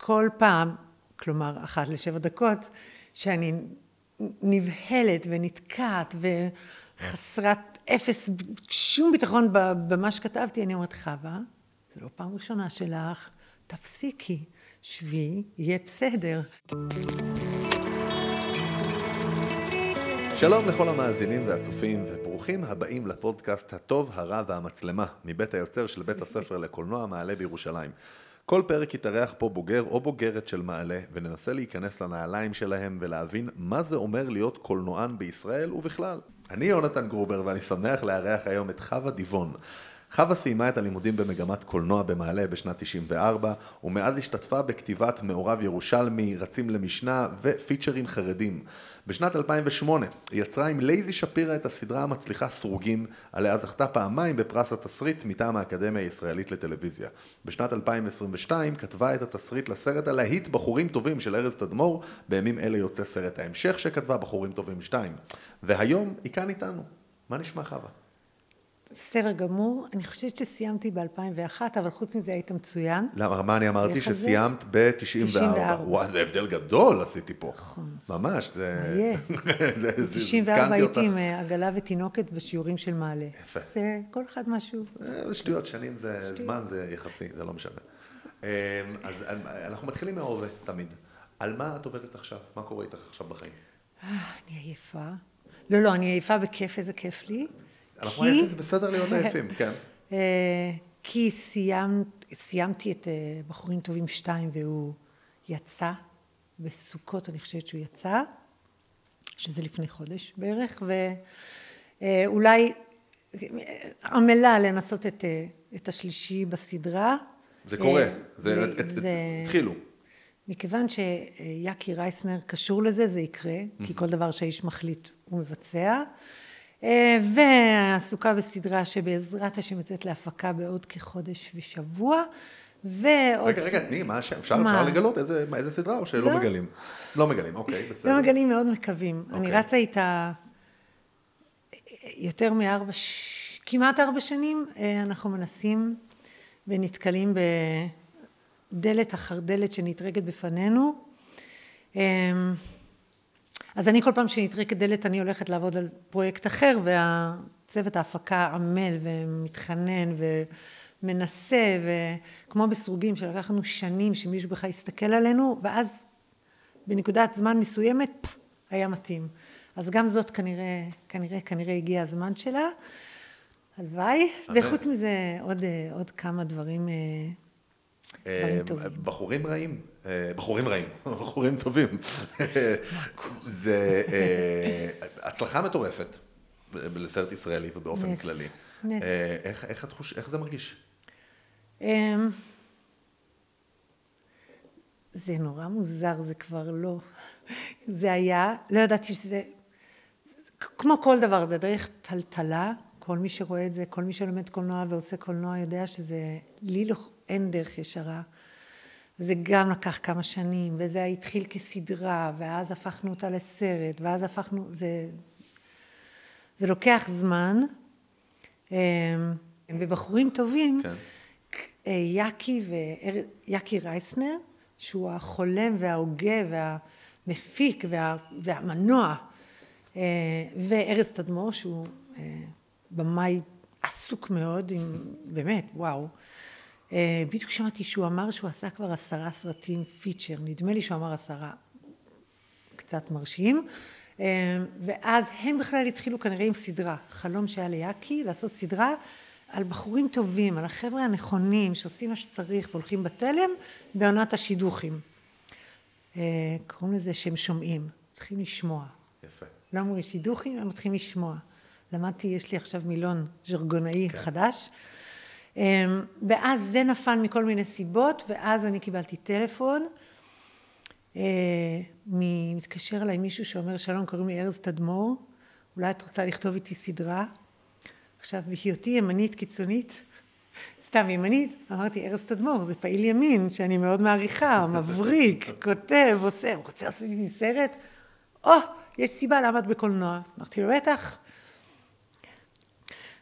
כל פעם, כלומר 1 ל7 דקות, שאני נבהלת ונתקעת וחסרת אפס, שום ביטחון במה שכתבתי, אני אומרת, חווה, זה לא פעם ראשונה שלך, תפסיקי, שבי, יהיה בסדר. שלום לכל המאזינים והצופים, וברוכים הבאים לפודקאסט הטוב, הרע והמצלמה, מבית היוצר של בית הספר לקולנוע מעלה בירושלים. כל פרק יתארח פה בוגר או בוגרת של מעלה, וננסה להיכנס לנעליים שלהם ולהבין מה זה אומר להיות קולנוען בישראל ובכלל. אני יונתן גרובר, ואני שמח לארח היום את חווה דיבון. חווה סיימה את הלימודים במגמת קולנוע במעלה בשנת 94, ומאז השתתפה בכתיבת מעורב ירושלמי, רצים למשנה ופיצ'רים חרדים. בשנת 2008 היא יצרה עם לייזי שפירא את הסדרה המצליחה סרוגים, עליה זכתה פעמיים בפרס התסריט מטעם האקדמיה הישראלית לטלוויזיה. בשנת 2022 כתבה את התסריט לסרט הלהיט בחורים טובים של ארז תדמור, בימים אלה יוצא סרט ההמשך שכתבה בחורים טובים 2. והיום היא כאן איתנו. מה נשמע חווה? בסדר גמור, אני חושבת שסיימתי ב-2001, אבל חוץ מזה היית מצוין. למה, מה אני אמרתי? שסיימת ב-94. וואו, זה הבדל גדול עשיתי פה. נכון. ממש, זה... יהיה. ב-94 הייתי עם עגלה ותינוקת בשיעורים של מעלה. יפה. זה כל אחד משהו. שטויות, שנים זה זמן, זה יחסי, זה לא משנה. אז אנחנו מתחילים מההווה תמיד. על מה את עובדת עכשיו? מה קורה איתך עכשיו בחיים? אני עייפה. לא, אני עייפה בכיף, איזה כיף לי. אנחנו עייפים, זה בסדר להיות עייפים, כן. כי סיימתי את בחורים טובים 2 והוא יצא בסוכות, אני חושבת שהוא יצא, שזה לפני חודש בערך, ואולי עמלה לנסות את השלישי בסדרה. זה קורה, התחילו. מכיוון שיאקי רייסנר קשור לזה, זה יקרה, כי כל דבר שהאיש מחליט הוא מבצע. ועסוקה בסדרה שבעזרת השם יוצאת להפקה בעוד כחודש ושבוע, רגע, תני, מה השם? אפשר לגלות איזה סדרה או שלא מגלים? לא מגלים, אוקיי, בסדר. לא מגלים, מאוד מקווים. אני רצה איתה יותר כמעט 4 שנים, אנחנו מנסים ונתקלים בדלת אחר דלת שנתרגת בפנינו. אז אני כל פעם שנתרקת דלת אני הולכת לעבוד על פרויקט אחר, והצוות ההפקה עמל ומתחנן ומנסה, וכמו בסרוגים שלקחנו שנים שמישהו בכלל יסתכל עלינו, ואז בנקודת זמן מסוימת היה מתאים. אז גם זאת כנראה הגיע הזמן שלה, הלוואי, וחוץ מזה עוד כמה דברים טובים. בחורים רעים. בחורים טובים. זה הצלחה מטורפת לסרט ישראלי ובאופן כללי. נס. איך זה מרגיש? זה נורא מוזר, זה כבר לא. זה היה, לא ידעתי שזה, כמו כל דבר, זה דרך טלטלה, כל מי שרואה את זה, כל מי שלומד קולנוע ועושה קולנוע יודע שזה, לי אין דרך ישרה. וזה גם לקח כמה שנים, וזה התחיל כסדרה, ואז הפכנו אותה לסרט, ואז זה לוקח זמן, ובחורים טובים, כן. יאקי רייסנר, שהוא החולם וההוגה והמפיק והמנוע, וארז תדמור, שהוא במאי עסוק מאוד, באמת, וואו. בדיוק שמעתי שהוא אמר שהוא עשה כבר 10 סרטים פיצ'ר, נדמה לי שהוא אמר 10, קצת מרשים, ואז הם בכלל התחילו כנראה עם סדרה, חלום שהיה ליאקי, לעשות סדרה על בחורים טובים, על החבר'ה הנכונים, שעושים מה שצריך והולכים בתלם, בעונת השידוכים. קוראים לזה שהם שומעים, מתחילים לשמוע. יפה. לא אומרים שידוכים, הם מתחילים לשמוע. למדתי, יש לי עכשיו מילון ז'רגונאי חדש, ואז זה נפל מכל מיני סיבות, ואז אני קיבלתי טלפון, מתקשר אליי מישהו שאומר, שלום, קוראים לי ארז תדמור, אולי את רוצה לכתוב איתי סדרה? עכשיו, בהיותי ימנית קיצונית, סתם ימנית, אמרתי, ארז תדמור, זה פעיל ימין, שאני מאוד מעריכה, מבריק, כותב, עושה, הוא רוצה לעשות איתי סרט? יש סיבה למה את בקולנוע. אמרתי לו, בטח.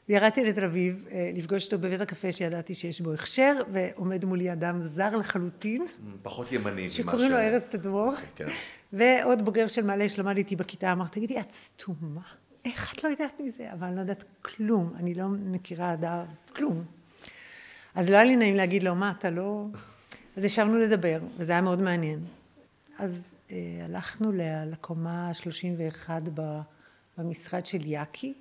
וירדתי לתל אביב לפגוש אותו בבית הקפה שידעתי שיש בו הכשר, ועומד מולי אדם זר לחלוטין. פחות ימני. שקוראים לו ארז תדמור. כן. ועוד בוגר של מעלה שלמד איתי בכיתה, אמר, תגידי, את סתומה? איך את לא יודעת מזה? אבל אני לא יודעת כלום, אני לא מכירה כלום. אז לא היה לי נעים להגיד לו, מה, אתה לא... אז ישבנו לדבר, וזה היה מאוד מעניין. אז הלכנו לקומה 31 במשרד של יאקי,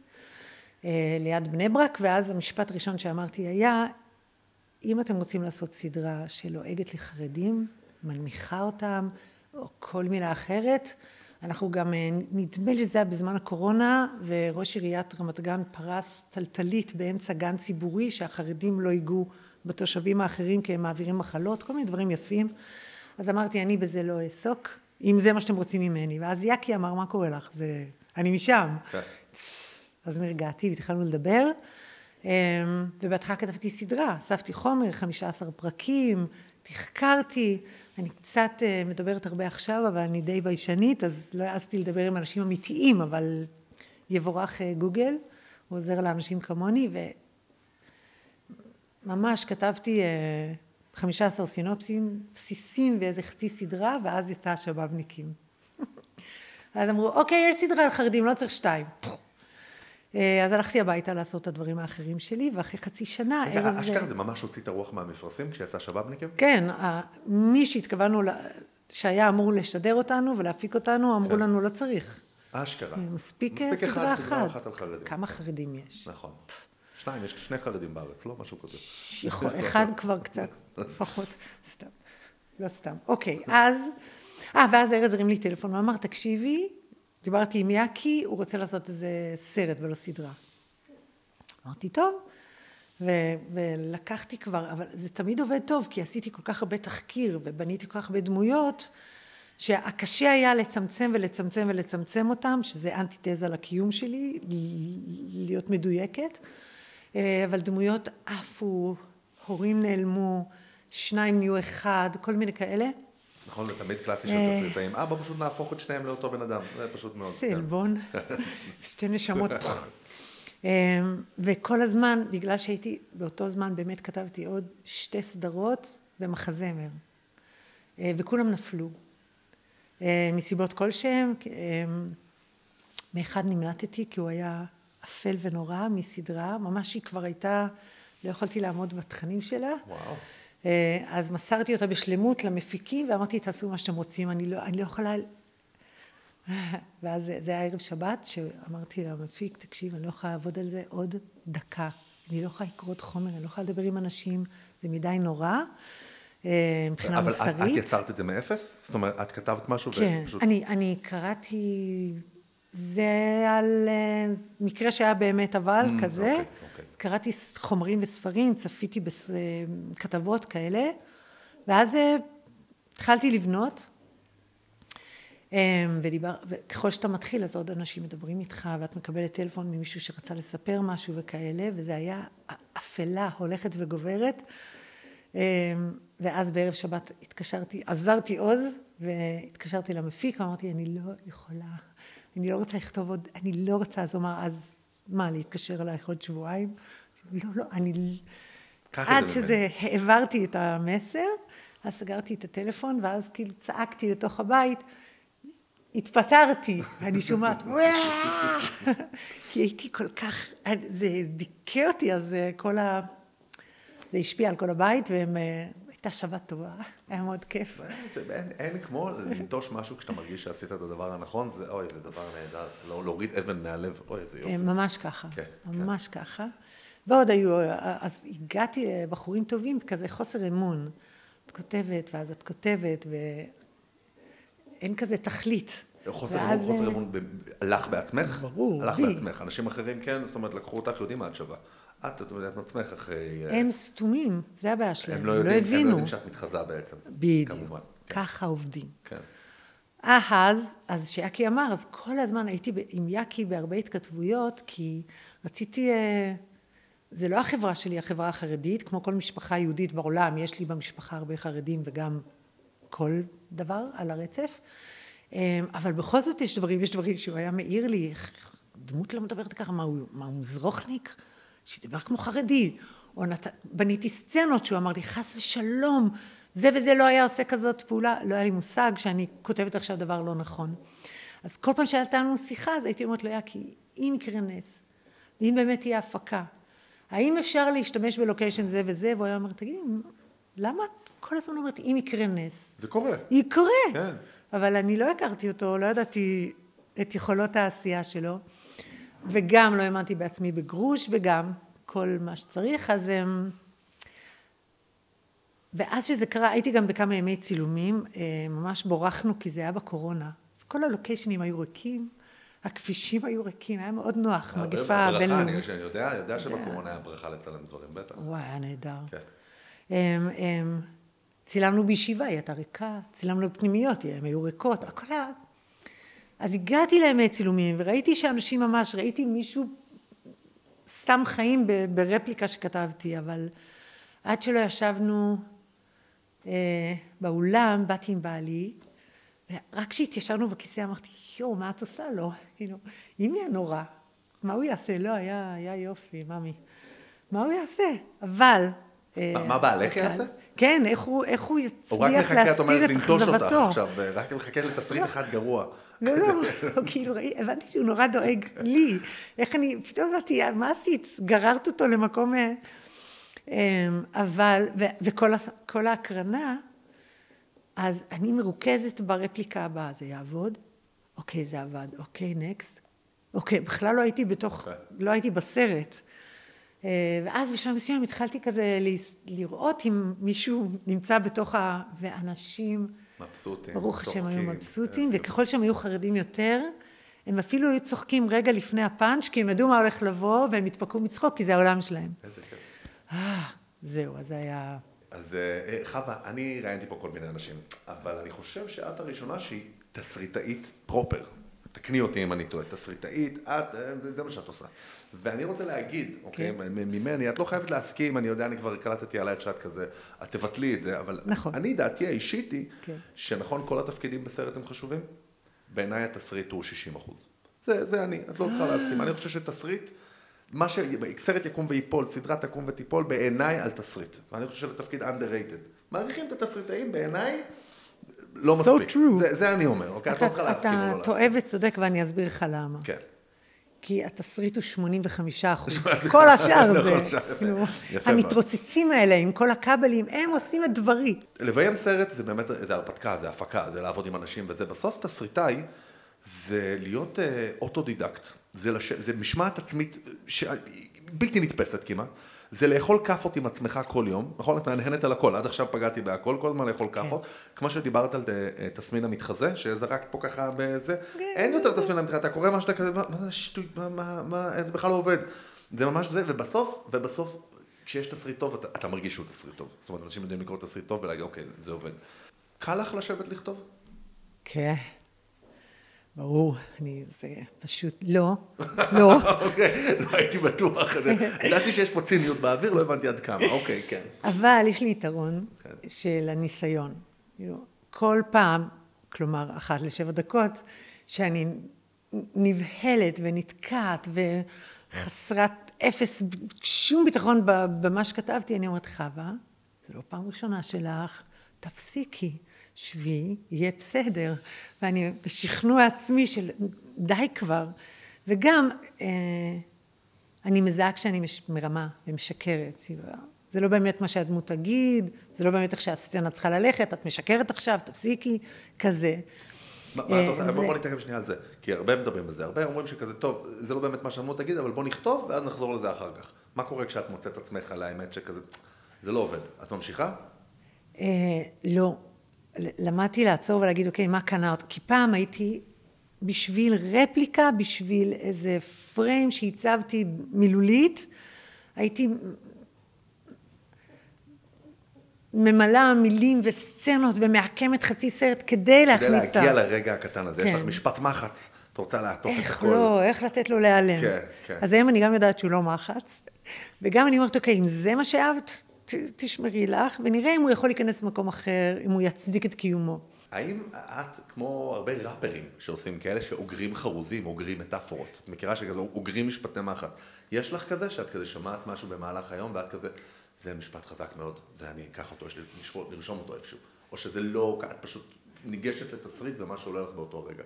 ליד בני ברק, ואז המשפט הראשון שאמרתי היה, אם אתם רוצים לעשות סדרה שלועגת לחרדים, מנמיכה אותם, או כל מילה אחרת, אנחנו גם, נדמה לי שזה היה בזמן הקורונה, וראש עיריית רמת גן פרס טלטלית באמצע גן ציבורי, שהחרדים לא ייגעו בתושבים האחרים, כי הם מעבירים מחלות, כל מיני דברים יפים. אז אמרתי, אני בזה לא אעסוק, אם זה מה שאתם רוצים ממני. ואז יאקי אמר, מה קורה לך? אני משם. אז נרגעתי והתחלנו לדבר, ובהתחלה כתבתי סדרה, אספתי חומר, 15 פרקים, תחקרתי, אני קצת מדברת הרבה עכשיו, אבל אני די ביישנית, אז לא העזתי לדבר עם אנשים אמיתיים, אבל יבורך גוגל, הוא עוזר לאנשים כמוני, וממש כתבתי 15 סינופסים, בסיסים ואיזה חצי סדרה, ואז יצא השבאבניקים. אז אמרו, אוקיי, יש סדרה על חרדים, לא צריך 2. אז הלכתי הביתה לעשות את הדברים האחרים שלי, ואחרי חצי שנה... אשכרה זה ממש הוציא את הרוח מהמפרשים כשיצא שבאבניקים? כן, מי שהתכוונו, שהיה אמור לשדר אותנו ולהפיק אותנו, אמרו לנו, לא צריך. אשכרה. מספיק סדרה אחת על חרדים. כמה חרדים יש? נכון. 2, יש 2 חרדים בארץ, לא משהו כזה. אחד כבר קצת, לפחות, סתם. לא סתם. אוקיי, ואז ארז הרים לי טלפון, הוא אמר, תקשיבי, דיברתי עם יאקי, הוא רוצה לעשות איזה סרט ולא סדרה. אמרתי, טוב, ולקחתי כבר, אבל זה תמיד עובד טוב, כי עשיתי כל כך הרבה תחקיר, ובניתי כל כך הרבה דמויות, שהקשה היה לצמצם ולצמצם ולצמצם אותם, שזה אנטיתזה לקיום שלי, להיות מדויקת, אבל דמויות עפו, הורים נעלמו, 2 נהיו 1, כל מיני כאלה. נכון, זה תמיד קלאסי של תסריטאים. אבא פשוט נהפוך את שניהם לאותו בן אדם, זה פשוט מאוד. זה עלבון, 2 נשמות פה. וכל הזמן, בגלל שהייתי, באותו זמן באמת כתבתי עוד 2 סדרות במחזמר, וכולם נפלו. מסיבות כלשהם, מאחד נמלטתי, כי הוא היה אפל ונורא מסדרה, ממש היא כבר הייתה, לא יכולתי לעמוד בתכנים שלה. וואו. אז מסרתי אותה בשלמות למפיקים, ואמרתי, תעשו מה שאתם רוצים, אני לא יכולה... ואז זה היה ערב שבת, שאמרתי למפיק, תקשיב, אני לא יכולה לעבוד על זה עוד דקה. אני לא יכולה לקרוא את חומר, אני לא יכולה לדבר עם אנשים, זה מדי נורא, מבחינה מוסרית. אבל את יצרת את זה מאפס? זאת אומרת, את כתבת משהו ופשוט... כן, אני קראתי... זה על מקרה שהיה באמת אבל כזה. קראתי חומרים וספרים, צפיתי בכתבות כאלה, ואז התחלתי לבנות, וככל שאתה מתחיל, אז עוד אנשים מדברים איתך, ואת מקבלת טלפון ממישהו שרצה לספר משהו וכאלה, וזה היה אפלה הולכת וגוברת, ואז בערב שבת התקשרתי, עזרתי עוז, והתקשרתי למפיק, ואמרתי, אני לא יכולה, אני לא רוצה לכתוב עוד, אני לא רוצה, אז הוא אמר, אז מה, להתקשר אלייך עוד שבועיים? לא, אני... עד שזה העברתי את המסר, אז סגרתי את הטלפון, ואז כאילו צעקתי לתוך הבית, התפטרתי, אני שומעת, כי הייתי כל כך, זה דיכא אותי, אז זה השפיע על כל הבית, והייתה שבת טובה, היה מאוד כיף. אין כמו לנטוש משהו כשאתה מרגיש שעשית את הדבר הנכון, אוי, זה דבר נהדר, להוריד אבן מהלב, אוי, איזה יופי. ממש ככה, ממש ככה. ועוד היו, אז הגעתי לבחורים טובים, כזה חוסר אמון. את כותבת, ואז את כותבת, ואין כזה תחליט. חוסר אמון לך בעצמך? ברור. לך בעצמך. אנשים אחרים כן, זאת אומרת, לקחו אותך, יודעים מה את שווה. את יודעת עצמך אחרי... הם סתומים, זה הבעיה שלהם. הם לא יודעים שאת מתחזה בעצם. בדיוק. ככה עובדים. כן. אז שיאקי אמר, אז כל הזמן הייתי עם יאקי בהרבה התכתבויות, כי רציתי... זה לא החברה שלי, החברה החרדית, כמו כל משפחה יהודית בעולם, יש לי במשפחה הרבה חרדים וגם כל דבר על הרצף, אבל בכל זאת יש דברים שהוא היה מעיר לי, דמות לא מדברת ככה, מה הוא מזרוחניק? שידבר כמו חרדי, או בניתי סצנות שהוא אמר לי, חס ושלום, זה וזה לא היה עושה כזאת פעולה, לא היה לי מושג שאני כותבת עכשיו דבר לא נכון. אז כל פעם שהייתה לנו שיחה, אז הייתי אומרת לו, כי אם יקרה נס, ואם באמת תהיה הפקה, האם אפשר להשתמש בלוקיישן זה וזה? והוא היה אומר, תגידי, למה את כל הזמן אומרת, אם יקרה נס? זה קורה. יקרה. כן. אבל אני לא הכרתי אותו, לא ידעתי את יכולות העשייה שלו, וגם לא האמנתי בעצמי בגרוש, וגם כל מה שצריך, אז ואז שזה קרה, הייתי גם בכמה ימי צילומים, ממש בורחנו, כי זה היה בקורונה. אז כל הלוקיישנים היו ריקים, הכבישים היו ריקים, היה מאוד נוח, מגפה בינלאומית. אני יודע שבקורונה היה ברכה לצלם דברים, בטח. וואי, היה נהדר. כן. צילמנו בישיבה, היא הייתה ריקה, צילמנו בפנימיות, הן היו ריקות, הכל היה... אז הגעתי לימי צילומים, וראיתי שאנשים ממש, ראיתי מישהו שם חיים ברפליקה שכתבתי, אבל עד שלא ישבנו באולם, באתי עם בעלי, ורק כשהתיישבנו בכיסא אמרתי, מה את עושה לו? כאילו, אם יהיה נורא, מה הוא יעשה? לא, היה יופי, ממי. מה הוא יעשה? אבל... מה בעלך יעשה? כן, איך הוא יצליח להסתיר את אכזבתו. רק מחכה לתסריט אחד גרוע. לא, כאילו, הבנתי שהוא נורא דואג לי. איך אני, פתאום אמרתי, מה עשית? גררת אותו למקום... אבל, וכל ההקרנה, אז אני מרוכזת ברפליקה הבאה, זה יעבוד? אוקיי, זה עבד. אוקיי, נקסט. אוקיי, בכלל לא הייתי בסרט. ואז בשלב מסוים התחלתי כזה לראות אם מישהו נמצא בתוך ואנשים... מבסוטים. ברוך השם היו מבסוטים, וככל שהם היו חרדים יותר, הם אפילו היו צוחקים רגע לפני הפאנץ', כי הם ידעו מה הולך לבוא, והם התפקעו מצחוק, כי זה העולם שלהם. איזה כיף. זהו, אז זה היה... אז חווה, אני ראיינתי פה כל מיני אנשים, אבל אני חושב שאת הראשונה שהיא תסריטאית פרופר. תקני אותי אם אני טועה, תסריטאית, זה מה שאת עושה. ואני רוצה להגיד, אוקיי, ממני, את לא חייבת להסכים, אני יודע, אני כבר קלטתי עלייך שאת כזה, את תבטלי את זה, אבל אני, דעתי האישית היא, שנכון, כל התפקידים בסרט הם חשובים, בעיניי התסריט הוא 60%. זה אני, את לא צריכה להסכים. אני חושב שתסריט, מה שסרט יקום ויפול, סדרה תקום ותיפול, בעיניי על תסריט. ואני חושב שזה תפקיד underrated. מעריכים את התסריטאים בעיניי, לא מספיק. זה אני אומר, אוקיי? את לא צריכה להסכים או לא להסכים. אתה טועה וצודק ואני אסביר לך למה. כן. כי התסריט הוא 85%. כל השאר זה, המתרוצצים האלה עם כל הכבלים, הם עושים את דברי. לביים סרט זה באמת, זה הרפתקה, זה הפקה, זה לעבוד עם אנשים וזה. בסוף תסריטאי זה להיות אוטודידקט. זה משמעת עצמית בלתי נתפסת כמעט. זה לאכול כאפות עם עצמך כל יום, נכון? אתה נהנית על הכל, עד עכשיו פגעתי בהכל, כל הזמן לאכול כאפות. כמו שדיברת על תסמין המתחזה, שזרקת פה ככה בזה, אין יותר תסמין המתחזה, אתה קורא משהו כזה, מה זה שטוי, זה בכלל לא עובד. זה ממש זה, ובסוף, כשיש תסריט טוב, אתה מרגיש שהוא תסריט טוב. זאת אומרת, אנשים יודעים לקרוא תסריט טוב ולהגיד, אוקיי, זה עובד. קל לך לשבת לכתוב? כן. ברור, זה פשוט לא. אוקיי, לא הייתי בטוח. ידעתי שיש פה ציניות באוויר, לא הבנתי עד כמה. אוקיי, כן. אבל יש לי יתרון של הניסיון. כל פעם, כלומר, 1 ל7 דקות, שאני נבהלת ונתקעת וחסרת אפס, שום ביטחון במה שכתבתי, אני אומרת, חווה, זה לא פעם ראשונה שלך, תפסיקי. שבי, יהיה בסדר, ואני בשכנוע עצמי של די כבר, וגם אני מזהה כשאני מרמה ומשקרת, זה לא באמת מה שהדמות תגיד, זה לא באמת איך שהסצנה צריכה ללכת, את משקרת עכשיו, תפסיקי, כזה. מה את עושה? בוא נתעכב שנייה על זה, כי הרבה מדברים בזה, הרבה אומרים שכזה, טוב, זה לא באמת מה שהדמות תגיד, אבל בוא נכתוב ואז נחזור לזה אחר כך. מה קורה כשאת מוצאת עצמך על האמת שכזה, זה לא עובד, את ממשיכה? לא. למדתי לעצור ולהגיד, אוקיי, מה קנה אותי? כי פעם הייתי בשביל רפליקה, בשביל איזה פריים שהצבתי מילולית, הייתי ממלאה מילים וסצנות ומעקמת חצי סרט כדי להכניס אותה. כדי להגיע לרגע הקטן הזה, יש לך משפט מחץ, את רוצה לעטוף את הכל. איך לא, איך לתת לו להיעלם. כן, כן. אז היום אני גם יודעת שהוא לא מחץ, וגם אני אומרת, אוקיי, אם זה מה שאהבת, תשמרי לך, ונראה אם הוא יכול להיכנס למקום אחר, אם הוא יצדיק את קיומו. האם את, כמו הרבה ראפרים שעושים כאלה שאוגרים חרוזים, אוגרים מטאפורות, את מכירה שכזה אוגרים משפטי מחץ, יש לך כזה שאת כזה שמעת משהו במהלך היום ואת כזה, זה משפט חזק מאוד, זה אני אקח אותו, יש לי לרשום אותו איפשהו, או שזה לא, את פשוט ניגשת לתסריט ומה שעולה לך באותו רגע?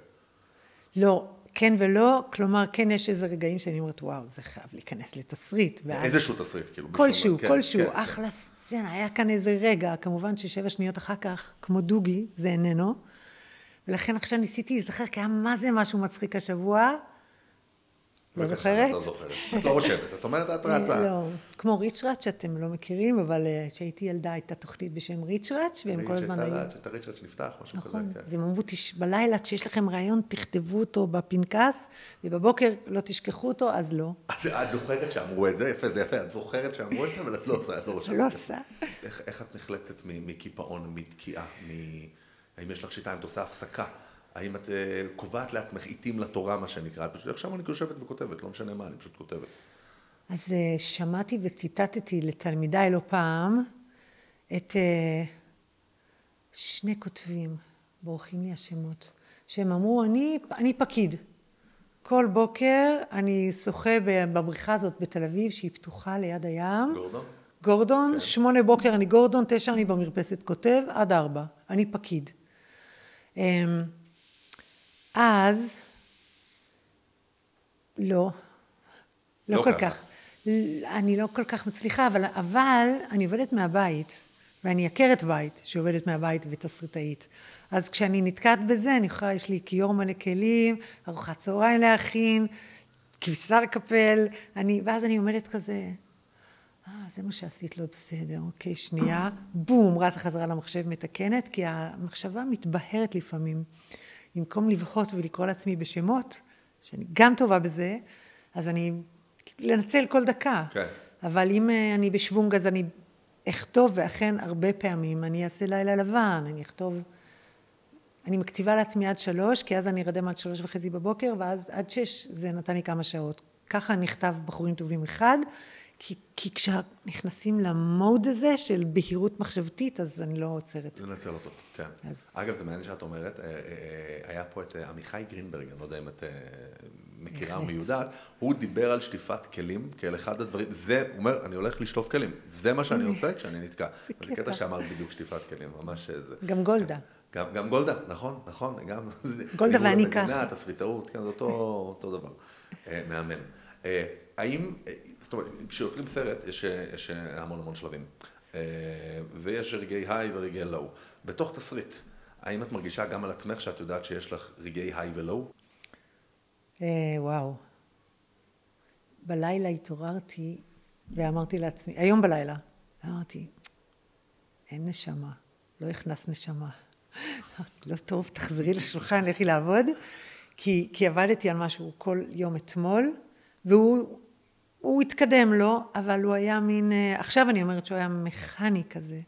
לא, כן ולא, כלומר, כן יש איזה רגעים שאני אומרת, וואו, זה חייב להיכנס לתסריט. איזשהו תסריט, כאילו. כלשהו, אחלה סצנה, היה כאן איזה רגע, כמובן ש7 שניות אחר כך, כמו דוגי, זה איננו, ולכן עכשיו ניסיתי להיזכר, כי היה מה זה משהו מצחיק השבוע, לא זוכרת? לא זוכרת, את לא רושבת, את אומרת, את רצה. לא, כמו ריצ'ראץ' שאתם לא מכירים, אבל כשהייתי ילדה הייתה תוכנית בשם ריצ'ראץ', והם כל הזמן היו... את הריצ'ראץ' שנפתח, משהו כזה. נכון, אז הם אמרו, בלילה כשיש לכם רעיון, תכתבו אותו בפנקס, ובבוקר לא תשכחו אותו, אז לא. את זוכרת שאמרו את זה? יפה, זה יפה, את זוכרת שאמרו את זה, אבל את לא עושה, את לא רושבת. לא עושה. איך את נחלצת מקיפאון, מתקיעה, האם יש לך שיטה, אם את עושה הפסקה? האם את קובעת לעצמך עיתים לתורה, מה שנקרא? את פשוט, עכשיו אני יושבת וכותבת, לא משנה מה, אני פשוט כותבת. אז שמעתי וציטטתי לתלמידיי לא פעם את שני כותבים, בורחים לי השמות, שהם אמרו, אני פקיד. כל בוקר אני שוחה בבריכה הזאת בתל אביב, שהיא פתוחה ליד הים. גורדון? גורדון, 8 בוקר אני גורדון, 9 אני במרפסת כותב, עד 4. אני פקיד. אז, לא כל כך. אני לא כל כך מצליחה, אבל אני עובדת מהבית, ואני עקרת בית שעובדת מהבית ותסריטאית. אז כשאני נתקעת בזה, יש לי כיור מלא כלים, ארוחת צהריים להכין, כבשה לקפל, ואז אני עומדת כזה, זה מה שעשית לא בסדר, אוקיי, שנייה, בום, רצה חזרה למחשב מתקנת, כי המחשבה מתבהרת לפעמים. במקום לבהות ולקרוא לעצמי בשמות, שאני גם טובה בזה, אז אני לנצל כל דקה. כן. אבל אם אני בשוונג, אז אני אכתוב, ואכן הרבה פעמים אני אעשה לילה לבן, אני מקציבה לעצמי עד 3, כי אז אני ארדם עד 3:30 בבוקר, ואז עד 6 זה נתן לי כמה שעות. ככה נכתב בחורים טובים 1, כי כשנכנסים למוד הזה של בהירות מחשבתית, אז אני לא עוצרת. לנצל אותו, כן. אגב, זה מעניין שאת אומרת, היה פה את עמיחי גרינברג, אני לא יודע אם את מכירה או מיודעת, הוא דיבר על שטיפת כלים, כאל אחד הדברים, הוא אומר, אני הולך לשטוף כלים, זה מה שאני עושה כשאני נתקע. זה קטע שאמר בדיוק שטיפת כלים, ממש זה. גם גולדה. גם גולדה, נכון, גם... גולדה ואני ככה. תסריטאות, כן, זה אותו דבר. מאמן. האם, זאת אומרת, כשיוצרים סרט יש המון שלבים, ויש רגעי היי ורגעי לואו. בתוך תסריט, האם את מרגישה גם על עצמך שאת יודעת שיש לך רגעי היי ולואו? וואו. בלילה התעוררתי ואמרתי לעצמי, היום בלילה, אמרתי, אין נשמה, לא הכנס נשמה. לא טוב, תחזרי לשולחן, לכי לעבוד, כי עבדתי על משהו כל יום אתמול, והוא התקדם לו, אבל הוא היה מין, עכשיו אני אומרת שהוא היה מכני כזה.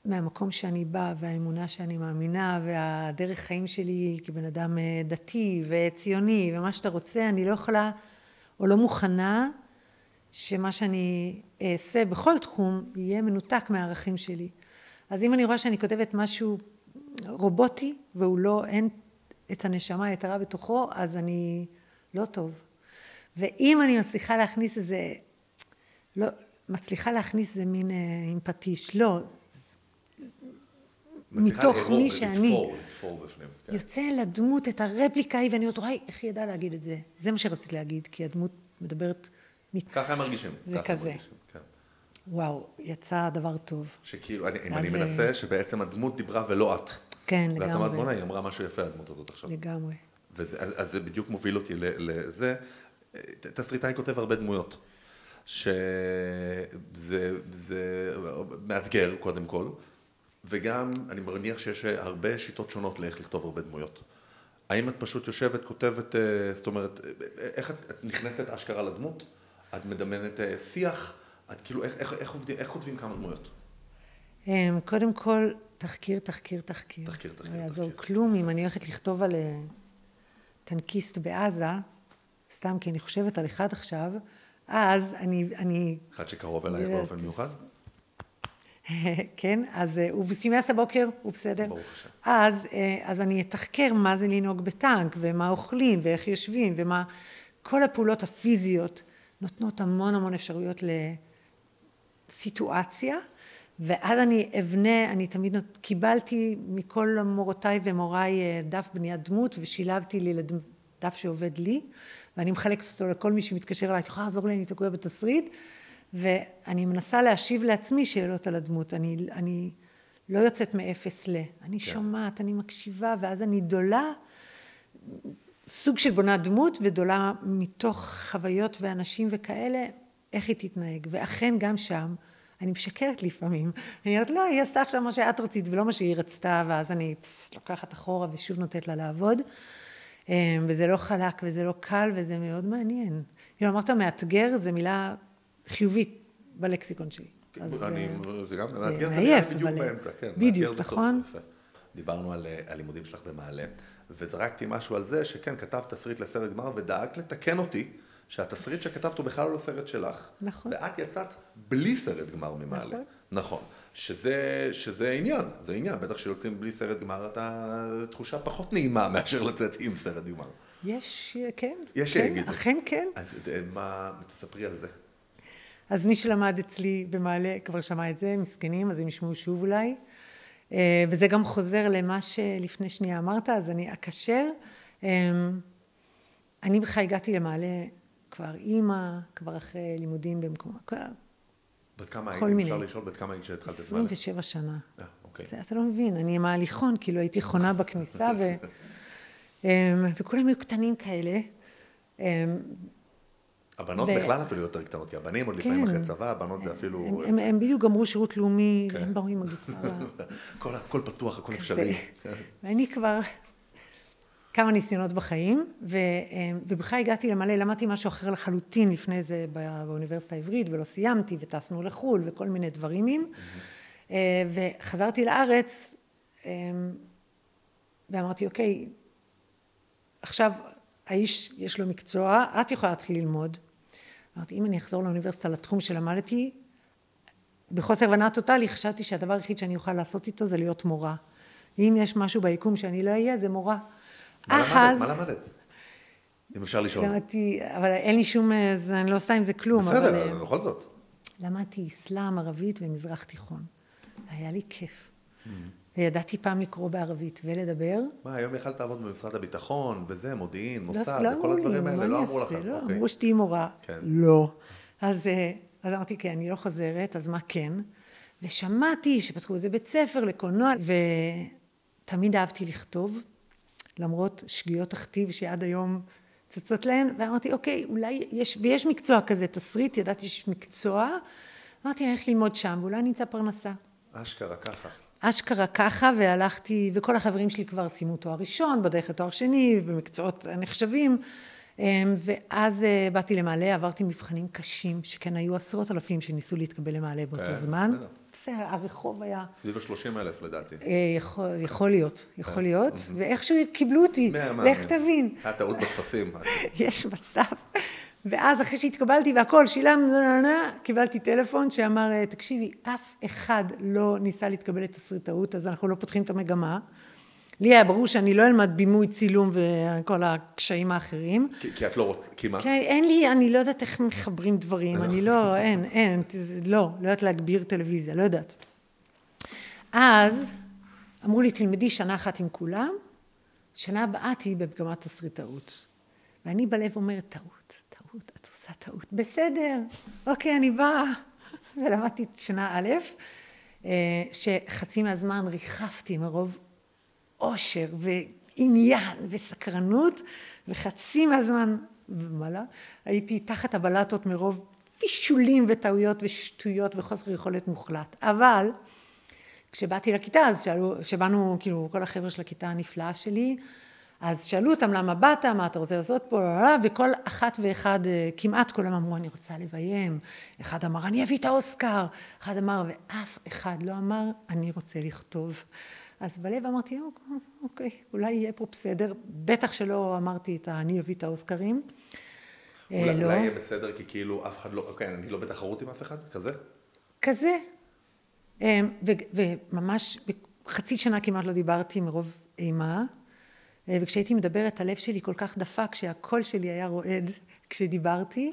ומהמקום שאני באה, והאמונה שאני מאמינה, והדרך חיים שלי כבן אדם דתי וציוני, ומה שאתה רוצה, אני לא יכולה, או לא מוכנה, שמה שאני אעשה בכל תחום, יהיה מנותק מהערכים שלי. אז אם אני רואה שאני כותבת משהו רובוטי, והוא לא, אין את הנשמה היתרה בתוכו, אז אני לא טוב. ואם אני מצליחה להכניס איזה, לא, מצליחה להכניס איזה מין עם פטיש, לא, מתוך מי שאני, לתפור בפנים. יוצא לדמות את הרפליקה היא, ואני אומרת, וואי, איך היא ידעה להגיד את זה? זה מה שרציתי להגיד, כי הדמות מדברת... ככה הם מרגישים. זה כזה. וואו, יצא דבר טוב. שכאילו, אני מנסה שבעצם הדמות דיברה ולא את. כן, לגמרי. ואת אמרת, בונה, היא אמרה משהו יפה, הדמות הזאת עכשיו. לגמרי. אז זה בדיוק מוביל אותי לזה. תסריטאי כותב הרבה דמויות, שזה מאתגר קודם כל, וגם אני מניח שיש הרבה שיטות שונות לאיך לכתוב הרבה דמויות. האם את פשוט יושבת, כותבת, זאת אומרת, איך את נכנסת אשכרה לדמות? את מדמיינת שיח? את כאילו, איך כותבים כמה דמויות? קודם כל, תחקיר. לא יעזור כלום אם אני הולכת לכתוב על טנקיסט בעזה, סתם כי אני חושבת על אחד עכשיו, אז אני... אחד שקרוב אליי באופן מיוחד? כן, אז הוא בסימס הבוקר, הוא בסדר. ברוך השם. אז אני אתחקר מה זה לנהוג בטנק, ומה אוכלים, ואיך יושבים, ומה... כל הפעולות הפיזיות נותנות המון המון אפשרויות לסיטואציה, ואז אני תמיד קיבלתי מכל מורותיי ומוריי דף בניית דמות, ושילבתי לי לדף שעובד לי, ואני מחלקת אותו לכל מי שמתקשר אליי, את יכולה לעזור לי, אני תקועה בתסריט, ואני מנסה להשיב לעצמי שאלות על הדמות, אני לא יוצאת מאפס אני שומעת, אני מקשיבה, ואז אני דולה, סוג של בונה דמות, ודולה מתוך חוויות ואנשים וכאלה, איך היא תתנהג, ואכן גם שם, אני משקרת לפעמים, אני אומרת, לא, היא עשתה עכשיו מה שאת רצית, ולא מה שהיא רצתה, ואז אני לוקחת אחורה, ושוב נותנת לה לעבוד, וזה לא חלק, וזה לא קל, וזה מאוד מעניין. כאילו, אמרת, מאתגר, זו מילה חיובית בלקסיקון שלי. זה גם, זה מעייף, בדיוק באמצע, כן. בדיוק, נכון? דיברנו על הלימודים שלך במעלה, וזרקתי משהו על זה שכן, כתבת תסריט לסרט גמר, ודאגת לתקן אותי, שהתסריט שכתבת הוא בכלל לא סרט שלך. נכון. ואת יצאת בלי סרט גמר ממעלה. נכון. נכון. שזה עניין, זה עניין. בטח שיוצאים בלי סרט גמר, זו תחושה פחות נעימה מאשר לצאת עם סרט גמר. יש, כן. יש שיגיד. אכן כן. אז מה, תספרי על זה. אז מי שלמד אצלי במעלה כבר שמע את זה, מסכנים, אז הם ישמעו שוב אולי. וזה גם חוזר למה שלפני שנייה אמרת, אז אני אקשר. אני בכלל הגעתי למעלה כבר אימא, כבר אחרי לימודים במקום, בת כמה הייתי, אפשר לשאול, בת כמה הייתי שהתחלת את מעלה? 27 שנה. אוקיי. אתה לא מבין, אני עם ההליכון, כאילו הייתי חונה בכניסה, וכולם היו קטנים כאלה. הבנות בכלל אפילו יותר קטנות, כי הבנים עוד לפעמים אחרי צבא, הבנות זה אפילו... הם בדיוק גמרו שירות לאומי, הם באו עם הגיטרה. הכל פתוח, הכל אפשרי. ואני כבר כמה ניסיונות בחיים, ובכלל הגעתי למעלה, למדתי משהו אחר לחלוטין לפני זה באוניברסיטה העברית, ולא סיימתי, וטסנו לחול, וכל מיני דברים. וחזרתי לארץ, ואמרתי, אוקיי, עכשיו האיש יש לו מקצוע, את יכולה להתחיל ללמוד. אמרתי, אם אני אחזור לאוניברסיטה לתחום שלמדתי, בחוסר הבנה טוטלי, חשבתי שהדבר היחיד שאני אוכל לעשות איתו זה להיות מורה. אם יש משהו ביקום שאני לא אהיה, זה מורה. מה למדת? אם אפשר לשאול. למדתי, אבל אין לי שום, אני לא עושה עם זה כלום. בסדר, בכל זאת. למדתי אסלאם, ערבית ומזרח תיכון. היה לי כיף. וידעתי פעם לקרוא בערבית ולדבר. מה, היום יכלת לעבוד במשרד הביטחון, וזה, מודיעין, מוסד, לא וכל הדברים האלה, לא אמרו לך. לא, אמרו שתהי מורה. לא. אז אמרתי, כן, אני לא חוזרת, אז מה כן? ושמעתי שפתחו איזה בית ספר לקולנוע, ותמיד אהבתי לכתוב, למרות שגיאות הכתיב שעד היום צצות להן, ואמרתי, אוקיי, אולי ויש מקצוע כזה, תסריט, ידעתי שיש מקצוע, אמרתי, אני הולך ללמוד שם, ואולי אני אמצא פרנסה. אשכרה ככה. אשכרה ככה, והלכתי, וכל החברים שלי כבר סיימו תואר ראשון, בדרך לתואר שני, במקצועות נחשבים, ואז באתי למעלה, עברתי מבחנים קשים, שכן היו 10,000 שניסו להתקבל למעלה באותו זמן. הרחוב היה... סביב 30,000 לדעתי. יכול להיות, ואיכשהו קיבלו אותי, לך תבין. היה טעות בטפסים. יש מצב. ואז אחרי שהתקבלתי והכל, קיבלתי טלפון שאמר, תקשיבי, אף אחד לא ניסה להתקבל לתסריטאות, אז אנחנו לא פותחים את המגמה. לי היה ברור שאני לא אלמד בימוי, צילום וכל הקשיים האחרים. כי את לא רוצה, כי מה? כי אין לי, אני לא יודעת איך מחברים דברים, אני לא, לא יודעת להגביר טלוויזיה, לא יודעת. אז אמרו לי, תלמדי שנה אחת עם כולם, שנה הבאה תהיי במגמת תסריטאות. ואני בלב אומרת, טעות, את עושה טעות. בסדר, אוקיי, אני באה. ולמדתי את שנה א', שחצי מהזמן ריחפתי מרוב אושר ועניין וסקרנות, וחצי מהזמן ומעלה, הייתי תחת הבלטות מרוב פישולים וטעויות ושטויות וחוסר יכולת מוחלט. אבל כשבאתי לכיתה, אז שבאנו, כאילו, כל החבר'ה של הכיתה הנפלאה שלי, אז שאלו אותם למה באת, מה אתה רוצה לעשות פה, וכל אחת ואחד, כמעט כולם אמרו, אני רוצה לביים. אחד אמר, אני אביא את האוסקר. אחד אמר, ואף אחד לא אמר, אני רוצה לכתוב. אז בלב אמרתי, אוקיי, אולי יהיה פה בסדר. בטח שלא אמרתי את אני אביא את האוסקרים. אולי יהיה בסדר, כי כאילו אף אחד לא, אוקיי, אני לא בתחרות עם אף אחד, כזה? כזה. וממש בחצי שנה כמעט לא דיברתי מרוב אימה, וכשהייתי מדברת, הלב שלי כל כך דפק, שהקול שלי היה רועד כשדיברתי,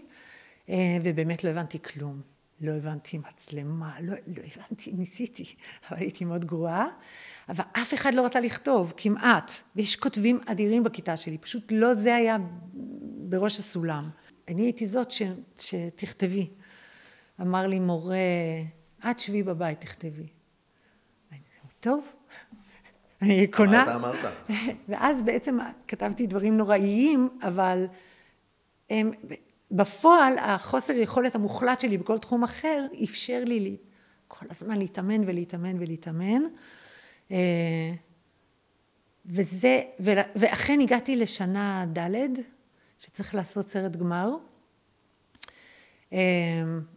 ובאמת לא הבנתי כלום. לא הבנתי מצלמה, לא הבנתי, ניסיתי, אבל הייתי מאוד גרועה, אבל אף אחד לא רצה לכתוב, כמעט, ויש כותבים אדירים בכיתה שלי, פשוט לא זה היה בראש הסולם. אני הייתי זאת שתכתבי. אמר לי מורה, את שבי בבית, תכתבי. טוב, אני קונה. מה אתה אמרת? ואז בעצם כתבתי דברים נוראיים, אבל בפועל החוסר יכולת המוחלט שלי בכל תחום אחר, אפשר לי כל הזמן להתאמן ולהתאמן ולהתאמן. ואכן הגעתי לשנה ד' שצריך לעשות סרט גמר.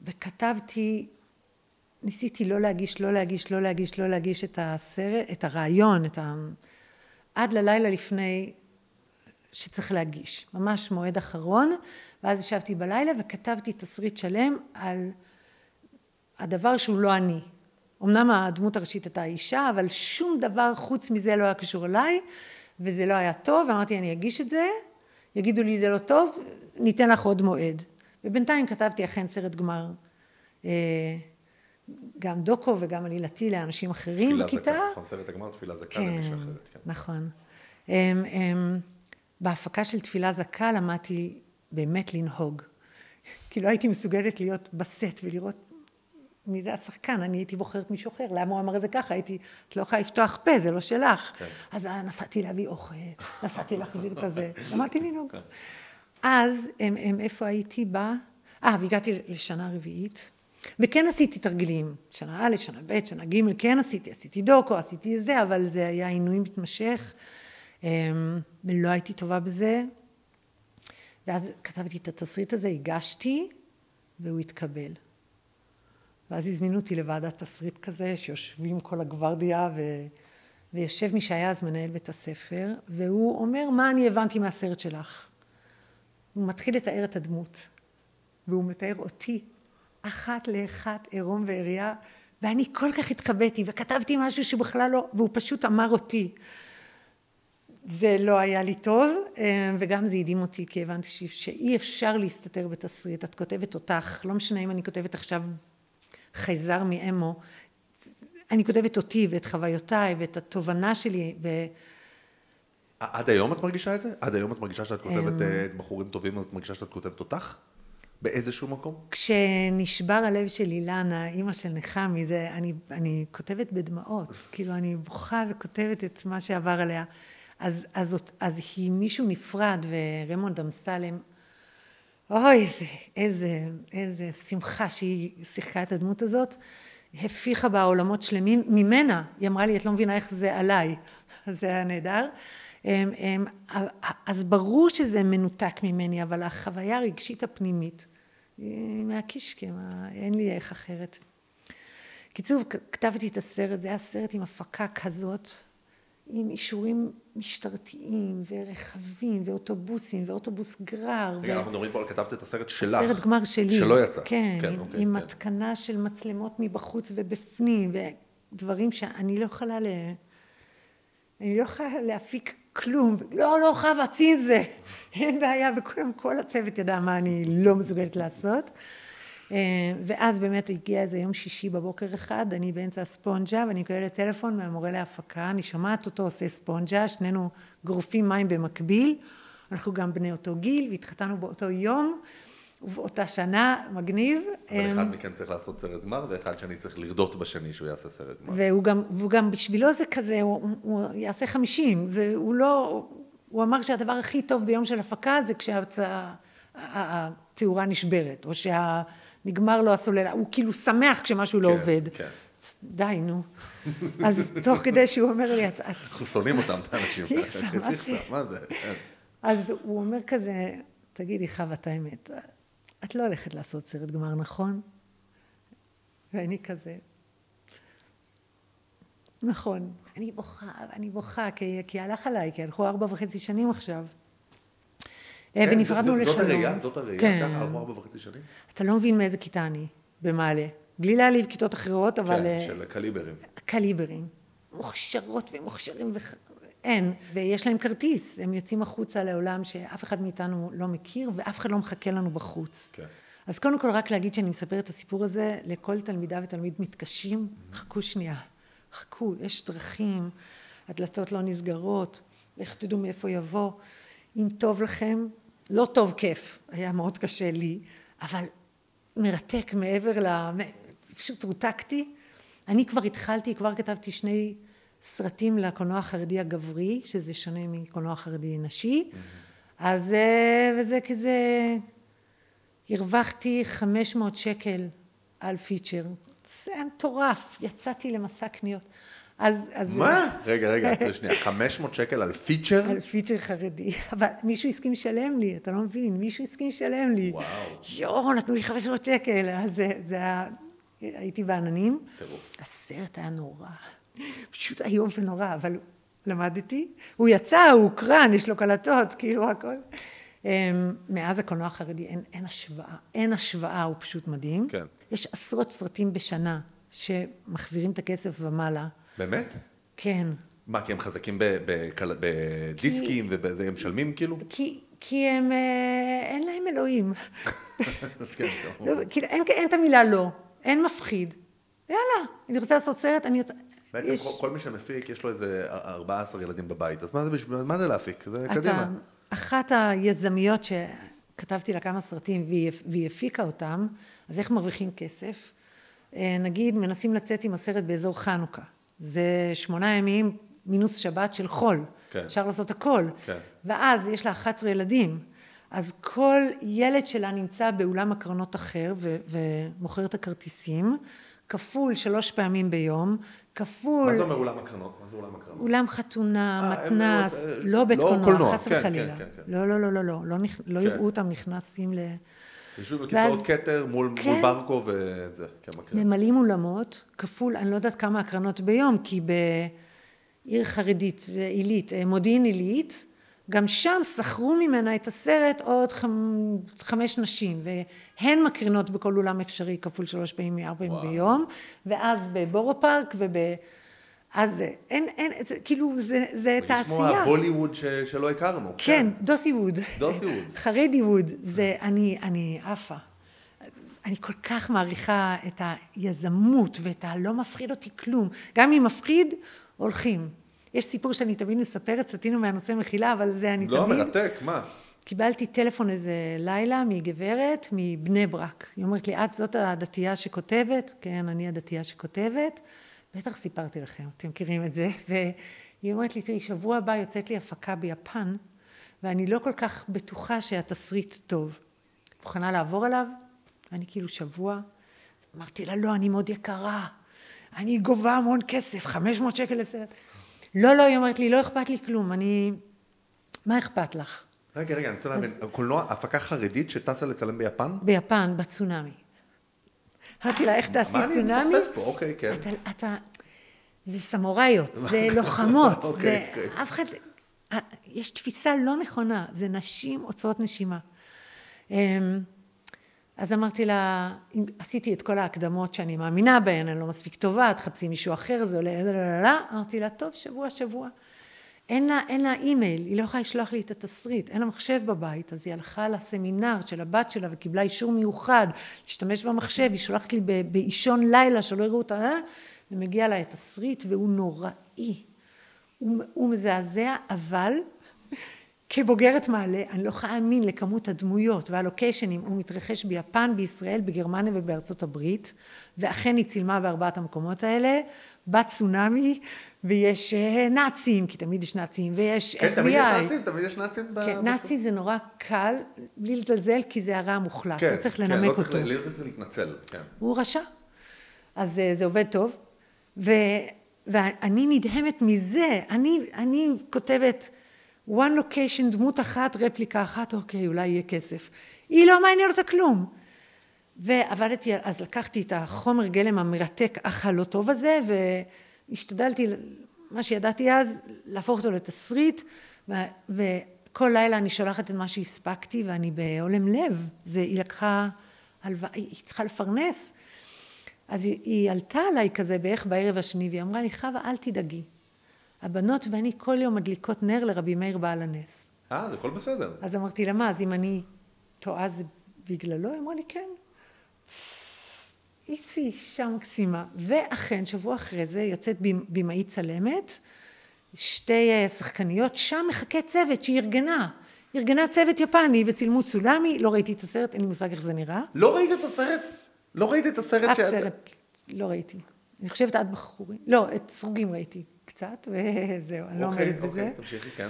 וכתבתי, ניסיתי לא להגיש את הסרט, את הרעיון, עד ללילה לפני שצריך להגיש. ממש מועד אחרון, ואז ישבתי בלילה וכתבתי תסריט שלם על הדבר שהוא לא אני. אמנם הדמות הראשית הייתה אישה, אבל שום דבר חוץ מזה לא היה קשור אליי, וזה לא היה טוב, ואמרתי אני אגיש את זה, יגידו לי זה לא טוב, ניתן לך עוד מועד. ובינתיים כתבתי אכן סרט גמר, גם דוקו וגם עלילתי לאנשים אחרים בכיתה. תפילה זקה, נכון, סרט הגמר, תפילה זקה למישהו אחרת. כן, נכון. בהפקה של תפילה זקה למדתי באמת לנהוג. כי לא הייתי מסוגלת להיות בסט ולראות מי זה השחקן, אני הייתי בוחרת מישהו אחר, למה הוא אמר את זה ככה? את לא יכולה לפתוח פה, זה לא שלך. אז נסעתי להביא אוכל, נסעתי להחזיר את הזה, למדתי לנהוג. אז איפה הייתי בה? והגעתי לשנה רביעית, וכן עשיתי תרגילים, שנה א', שנה ב', שנה ג', כן עשיתי דוקו, עשיתי זה, אבל זה היה עינוי מתמשך, ולא הייתי טובה בזה, ואז כתבתי את התסריט הזה, הגשתי, והוא התקבל. ואז הזמינו אותי לוועדת תסריט כזה, שיושבים כל הגוורדיה, ויושב מי שהיה אז מנהל בית הספר, והוא אומר, מה אני הבנתי מהסרט שלך? הוא מתחיל לתאר את הדמות, והוא מתאר אותי, אחת לאחת, עירום ועירייה, ואני כל כך התקבאתי, וכתבתי משהו שבכלל לא, והוא פשוט אמר אותי. זה לא היה לי טוב, וגם זה הדהים אותי, כי הבנתי שאי אפשר להסתתר בתסריט, את כותבת אותך, לא משנה אם אני כותבת עכשיו חייזר מאמו, אני כותבת אותי ואת חוויותיי ואת התובנה שלי. עד היום את מרגישה את זה? עד היום את מרגישה שאת כותבת בחורים טובים, אז את מרגישה שאת כותבת אותך? באיזשהו מקום? כשנשבר הלב של אילנה, אימא של נחמי, אני כותבת בדמעות, כאילו אני בוכה וכותבת את מה שעבר עליה. אז היא מישהו נפרד, ורמונד אמסלם, אוי, איזה שמחה שהיא שיחקה את הדמות הזאת, הפיחה בה עולמות שלמים ממנה, היא אמרה לי, את לא מבינה איך זה עליי, זה היה נהדר. אז ברור שזה מנותק ממני, אבל החוויה הרגשית הפנימית, מהקישקע, אין לי איך אחרת. קיצור, כתבתי את הסרט, זה היה סרט עם הפקה כזאת, עם אישורים משטרתיים ורכבים ואוטובוסים ואוטובוס גרר. רגע, אנחנו מדברים פה על כתבת את הסרט שלך. הסרט גמר שלי. שלא יצא. כן, עם התקנה של מצלמות מבחוץ ובפנים, ודברים שאני לא יכולה להפיק כלום. לא חווה, צי עם זה. אין בעיה, וכל הצוות ידע מה אני לא מסוגלת לעשות. ואז באמת הגיע איזה יום שישי בבוקר אחד, אני באמצע הספונג'ה, ואני מקבלת טלפון מהמורה להפקה, אני שומעת אותו עושה ספונג'ה, שנינו גרופים מים במקביל, אנחנו גם בני אותו גיל, והתחתנו באותו יום, ובאותה שנה, מגניב. אבל אחד מכן צריך לעשות סרט גמר, ואחד שני צריך לרדות בשני שהוא יעשה סרט גמר. והוא גם בשבילו זה כזה, הוא יעשה 50, הוא אמר שהדבר הכי טוב ביום של הפקה, זה כשהתאורה נשברת, או נגמר לו הסוללה, הוא כאילו שמח כשמשהו לא עובד. כן. די, נו. אז תוך כדי שהוא אומר לי, אנחנו שונאים אותם, את האנשים. מה זה? אז הוא אומר כזה, תגידי, חווה, את האמת, את לא הולכת לעשות סרט גמר, נכון? ואני כזה, נכון. אני בוכה, כי הלך עליי, כי הלכו 4.5 שנים עכשיו. ונפרדנו לשלום. זאת הראייה, ככה, 4.5 שנים? אתה לא מבין מאיזה כיתה אני, במעלה. בלי להעליב כיתות אחרות, אבל... כן, של קליברים. קליברים. מוכשרות ומוכשרים אין, ויש להם כרטיס, הם יוצאים החוצה לעולם שאף אחד מאיתנו לא מכיר, ואף אחד לא מחכה לנו בחוץ. כן. אז קודם כל רק להגיד שאני מספרת את הסיפור הזה, לכל תלמידה ותלמיד מתקשים, חכו שנייה, חכו, יש דרכים, הדלתות לא נסגרות, איך תדעו מאיפה יבוא, אם טוב לכם, לא טוב כיף, היה מאוד קשה לי, אבל מרתק מעבר פשוט רותקתי, אני כבר התחלתי, כבר כתבתי 2 סרטים לקולנוע החרדי הגברי, שזה שונה מקולנוע החרדי נשי, אז וזה כזה, הרווחתי 500 שקל על פיצ'ר, זה היה מטורף, יצאתי למסע קניות. מה? רגע, עצרי שנייה, 500 שקל על פיצ'ר? על פיצ'ר חרדי, אבל מישהו הסכים לשלם לי, אתה לא מבין, מישהו הסכים לשלם לי. וואו. נתנו לי 500 שקל, אז זה היה, הייתי בעננים. טירוף. הסרט היה נורא, פשוט איום ונורא, אבל למדתי. הוא יצא, הוא הוקרן, יש לו קלטות, כאילו הכל. מאז הקולנוע החרדי אין השוואה, הוא פשוט מדהים. כן. יש עשרות סרטים בשנה שמחזירים את הכסף ומעלה. באמת? כן. מה, כי הם חזקים בדיסקים ובזה הם משלמים כאילו? כי הם, אין להם אלוהים. כן, כאילו, אין את המילה לא, אין מפחיד. יאללה, אני רוצה לעשות סרט, אני רוצה... בעצם כל מי שמפיק, יש לו איזה 14 ילדים בבית, אז מה זה להפיק? זה קדימה. אחת היזמיות שכתבתי לה כמה סרטים והיא הפיקה אותם, אז איך מרוויחים כסף? נגיד, מנסים לצאת עם הסרט באזור חנוכה. זה 8 ימים מינוס שבת של חול. כן. אפשר לעשות הכל. כן. ואז יש לה 11 ילדים. אז כל ילד שלה נמצא באולם הקרנות אחר ומוכר את הכרטיסים, כפול 3 פעמים ביום, כפול... מה זה אומר אולם הקרנות? מה זה אולם הקרנות? אולם חתונה, מתנס, לא בית קולנוע, חס וחלילה. לא, לא יראו אותם נכנסים ל... יושבים בכיסאות כתר מול ברקו וזה, ממלאים אולמות, כפול, אני לא יודעת כמה הקרנות ביום, כי בעיר חרדית עילית, מודיעין עילית, גם שם שכרו ממנה את הסרט עוד 5 נשים, והן מקרינות בכל אולם אפשרי, כפול 3 פעמים, 4 פעמים ביום, ואז בבורו פארק אז אין, כאילו זה תעשייה. לשמוע הוליווד שלא הכרנו. כן, דוסיווד. דוסיווד. חרדיווד, זה אני עפה. אני כל כך מעריכה את היזמות ואת הלא מפחיד אותי כלום. גם אם מפחיד, הולכים. יש סיפור שאני תמיד מספרת, סתינו מהנושא מחילה, אבל זה אני תמיד... לא, מרתק, מה? קיבלתי טלפון איזה לילה מגברת, מבני ברק. היא אומרת לי, זאת הדתייה שכותבת? כן, אני הדתייה שכותבת. בטח סיפרתי לכם, אתם מכירים את זה. והיא אומרת לי, תראי, שבוע הבא יוצאת לי הפקה ביפן, ואני לא כל כך בטוחה שהתסריט טוב. מוכנה לעבור עליו? אני כאילו שבוע. אמרתי לה, לא, אני מאוד יקרה. אני גובה המון כסף, 500 שקל לסרט. לא, היא אומרת לי, לא אכפת לי כלום, מה אכפת לך? רגע, אני רוצה להבין, קולנוע, הפקה חרדית שטסה לצלם ביפן? ביפן, בצונאמי. אמרתי לה, איך תעשי צונאמי? מה אני מפספס פה? אוקיי, כן. זה סמוראיות, זה לוחמות, זה אף אחד, יש תפיסה לא נכונה, זה נשים עוצרות נשימה. אז אמרתי לה, עשיתי את כל ההקדמות שאני מאמינה בהן, אני לא מספיק טובה, תחפשי מישהו אחר, זה עולה, אמרתי לה, טוב, שבוע. אין לה אימייל, היא לא יכולה לשלוח לי את התסריט, אין לה מחשב בבית, אז היא הלכה לסמינר של הבת שלה וקיבלה אישור מיוחד, להשתמש במחשב, היא שולחת לי באישון לילה שלא יראו אותה, ומגיע לה את התסריט והוא נוראי, הוא מזעזע, אבל כבוגרת מעלה, אני לא יכולה להאמין לכמות הדמויות והלוקיישנים, הוא מתרחש ביפן, בישראל, בגרמניה ובארצות הברית, ואכן היא צילמה בארבעת המקומות האלה, בצונאמי, ויש נאצים, כי תמיד יש נאצים, ויש FBI. כן, תמיד יש נאצים. כן, נאצי זה נורא קל, בלי לזלזל, כי זה הרע המוחלט, לא צריך לנמק אותו. כן, לא צריך להתנצל, כן. הוא רשע. אז זה עובד טוב, ואני נדהמת מזה, אני כותבת, one location, דמות אחת, רפליקה אחת, אוקיי, אולי יהיה כסף. היא לא מעניין אותה כלום. ועבדתי, אז לקחתי את החומר גלם המרתק, אך הלא טוב הזה, והשתדלתי, מה שידעתי אז, להפוך אותו לתסריט, וכל לילה אני שולחת את מה שהספקתי, ואני בעולם לב. היא לקחה, היא צריכה לפרנס. אז היא עלתה עליי כזה בערך בערב השני, והיא אמרה לי, חווה, אל תדאגי. הבנות ואני כל יום מדליקות נר לרבי מאיר בעל הנס. זה הכל בסדר. אז אמרתי לה, מה, אז אם אני טועה זה בגללו? היא אמרה לי, כן. אישה מקסימה. ואכן, שבוע אחרי זה יוצאת במאית צלמת, שתי שחקניות, שם מחכה צוות שהיא ארגנה צוות יפני וצילמו צולמי, לא ראיתי את הסרט, אין לי מושג איך זה נראה. לא ראית את הסרט? לא ראית את הסרט אף סרט לא ראיתי. אני חושבת עד בחורים. לא, את סרוגים ראיתי קצת, וזהו, אני לא עומדת בזה. אוקיי, תמשיכי, כן.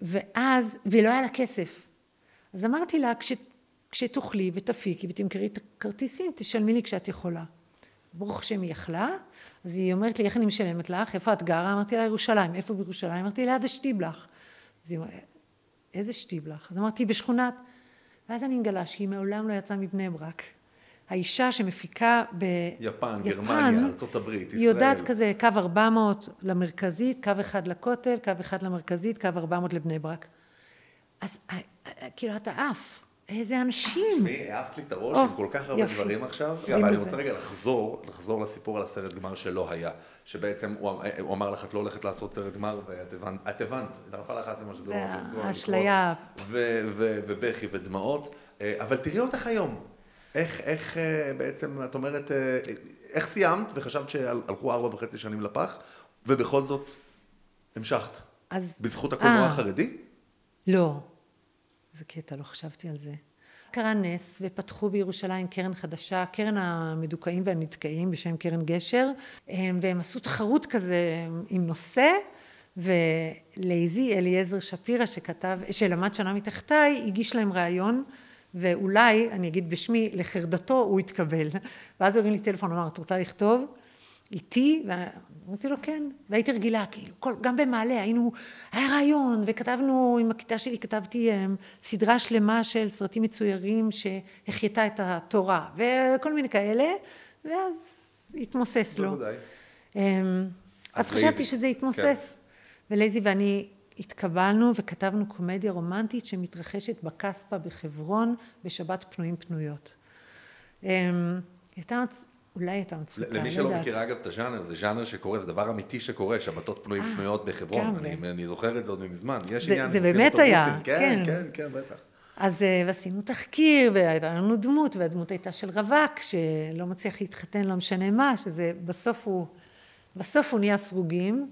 ואז, ולא היה לה כסף. אז אמרתי לה, כשתוכלי ותפיקי ותמכרי את הכרטיסים, תשלמי לי כשאת יכולה. ברוך השם היא יכלה, אז היא אומרת לי, איך אני משלמת לך? איפה את גרה? אמרתי לה, ירושלים. איפה בירושלים? אמרתי לה, ליד השטיבלח. אז היא אומרת, איזה שטיבלח? אז אמרתי, בשכונת. ואז אני מגלה שהיא מעולם לא יצאה מבני ברק. האישה שמפיקה ביפן, גרמניה, ארצות הברית, ישראל. היא יודעת כזה, קו 400 למרכזית, קו 1 לכותל, קו 1 למרכזית, קו 400 לבני ברק. אז כאילו אתה עף. איזה אנשים. תשמעי, העפת לי את הראש עם כל כך הרבה דברים עכשיו. אבל אני רוצה רגע לחזור לסיפור על הסרט גמר שלא היה. שבעצם הוא אמר לך, את לא הולכת לעשות סרט גמר, ואת הבנת, נרפה לך עצמה שזה לא... האשליה. ובכי ודמעות. אבל תראי אותך היום. איך בעצם, את אומרת, איך סיימת וחשבת שהלכו 4.5 שנים לפח, ובכל זאת המשכת? בזכות הקולנוע החרדי? לא. זה קטע, לא חשבתי על זה. קרה נס ופתחו בירושלים קרן חדשה, קרן המדוכאים והנתקעים בשם קרן גשר, והם עשו תחרות כזה עם נושא, ולייזי אליעזר שפירא שלמד שנה מתחתיי, הגיש להם רעיון, ואולי, אני אגיד בשמי, לחרדתו הוא התקבל. ואז הוא הרים לי טלפון, אמר, את רוצה לכתוב? איתי, ואמרתי לו כן, והייתי רגילה, כאילו, גם במעלה, היה רעיון, וכתבנו, עם הכיתה שלי כתבתי סדרה שלמה של סרטים מצוירים שהחייתה את התורה, וכל מיני כאלה, ואז התמוסס לו. אז חשבתי שזה התמוסס, ולייזי ואני התקבלנו וכתבנו קומדיה רומנטית שמתרחשת בקספה בחברון בשבת פנויים פנויות. אולי הייתה מצחיקה, למי שלא מכירה אגב את הז'אנר, זה ז'אנר שקורה, זה דבר אמיתי שקורה, שבתות פנויים פנויות בחברון, אני זוכר את זה עוד מזמן. זה באמת היה, כן, כן, בטח. אז עשינו תחקיר, והייתה לנו דמות, והדמות הייתה של רווק, שלא מצליח להתחתן, לא משנה מה, שזה בסוף הוא נהיה סרוגים,